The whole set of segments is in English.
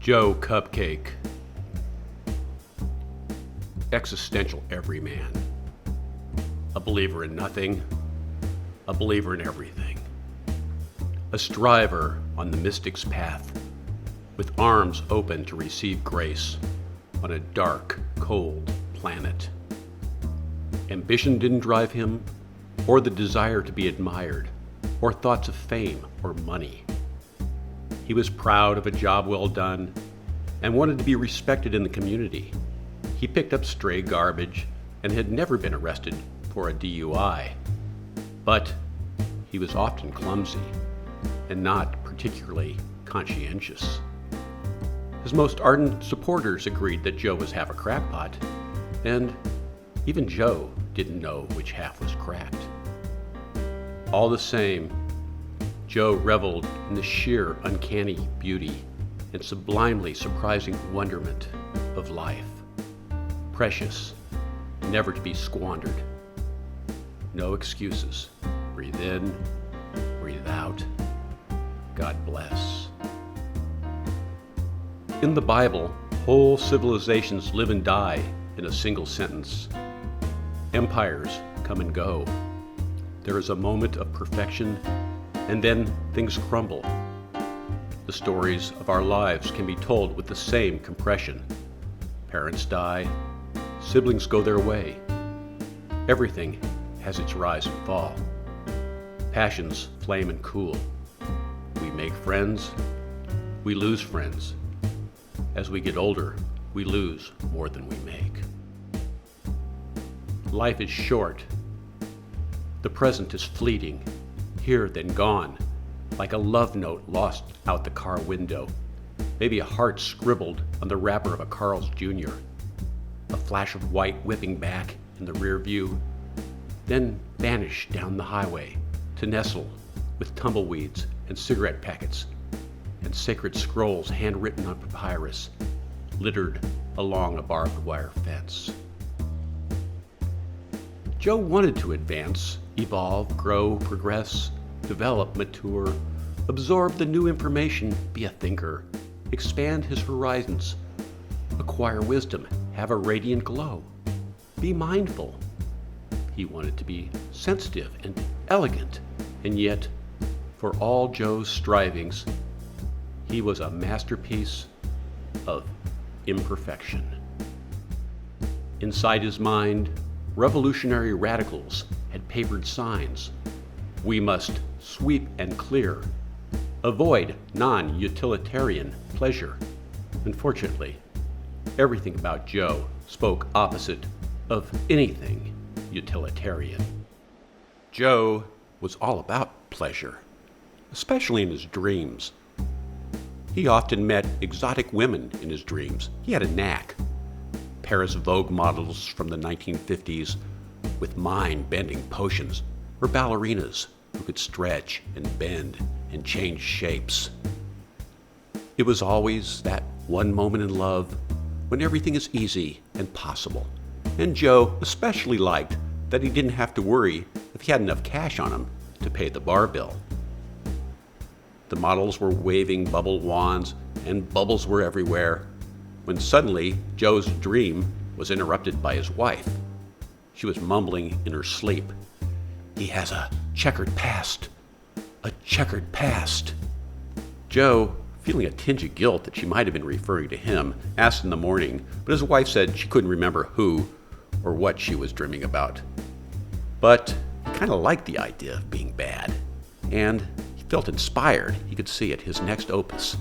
Joe Cupcake. Existential everyman. A believer in nothing, a believer in everything. A striver on the mystic's path, with arms open to receive grace on a dark, cold planet. Ambition didn't drive him, or the desire to be admired, or thoughts of fame or money. He was proud of a job well done and wanted to be respected in the community. He picked up stray garbage and had never been arrested for a DUI. But he was often clumsy and not particularly conscientious. His most ardent supporters agreed that Joe was half a crackpot, and even Joe didn't know which half was cracked. All the same, Joe reveled in the sheer uncanny beauty and sublimely surprising wonderment of life. Precious, never to be squandered. No excuses. Breathe in, breathe out. God bless. In the Bible, whole civilizations live and die in a single sentence. Empires come and go. There is a moment of perfection, and then things crumble. The stories of our lives can be told with the same compression. Parents die, siblings go their way. Everything has its rise and fall. Passions flame and cool. We make friends, we lose friends. As we get older, we lose more than we make. Life is short. The present is fleeting, here then gone, like a love note lost out the car window, maybe a heart scribbled on the wrapper of a Carl's Jr., a flash of white whipping back in the rear view, then vanish down the highway to nestle with tumbleweeds and cigarette packets and sacred scrolls handwritten on papyrus, littered along a barbed wire fence. Joe wanted to advance, evolve, grow, progress, develop, mature, absorb the new information, be a thinker, expand his horizons, acquire wisdom, have a radiant glow, be mindful. He wanted to be sensitive and elegant, and yet, for all Joe's strivings, he was a masterpiece of imperfection. Inside his mind, revolutionary radicals had papered signs. We must sweep and clear, avoid non-utilitarian pleasure. Unfortunately, everything about Joe spoke opposite of anything utilitarian. Joe was all about pleasure, especially in his dreams. He often met exotic women in his dreams. He had a knack. Paris Vogue models from the 1950s with mind-bending potions were ballerinas who could stretch and bend and change shapes. It was always that one moment in love when everything is easy and possible. And Joe especially liked that he didn't have to worry if he had enough cash on him to pay the bar bill. The models were waving bubble wands and bubbles were everywhere, when suddenly Joe's dream was interrupted by his wife. She was mumbling in her sleep, "He has a checkered past, a checkered past." Joe, feeling a tinge of guilt that she might have been referring to him, asked in the morning, but his wife said she couldn't remember who or what she was dreaming about. But he kind of liked the idea of being bad, and he felt inspired he could see it, his next opus,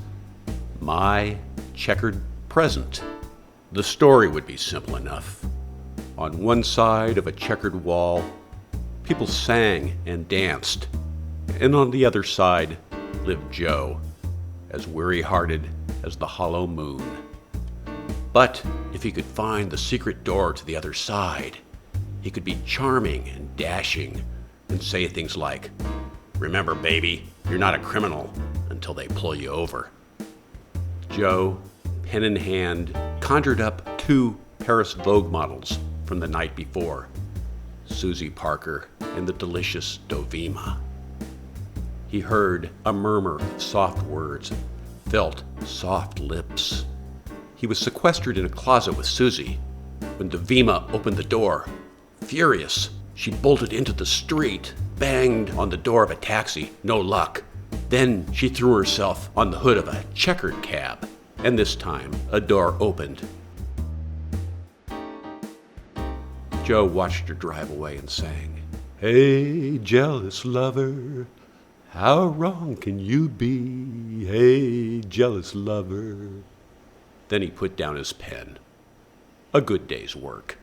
My Checkered Present. The story would be simple enough. On one side of a checkered wall, people sang and danced, and on the other side lived Joe, as weary-hearted as the hollow moon. But if he could find the secret door to the other side, he could be charming and dashing and say things like, "Remember, baby, you're not a criminal until they pull you over." Joe, pen in hand, conjured up 2 Paris Vogue models from the night before, Susie Parker and the delicious Dovima. He heard a murmur of soft words, felt soft lips. He was sequestered in a closet with Susie when Devima opened the door. Furious, she bolted into the street, banged on the door of a taxi, no luck. Then she threw herself on the hood of a Checkered cab, and this time a door opened. Joe watched her drive away and sang, "Hey, jealous lover, how wrong can you be? Hey, jealous lover." Then he put down his pen. A good day's work.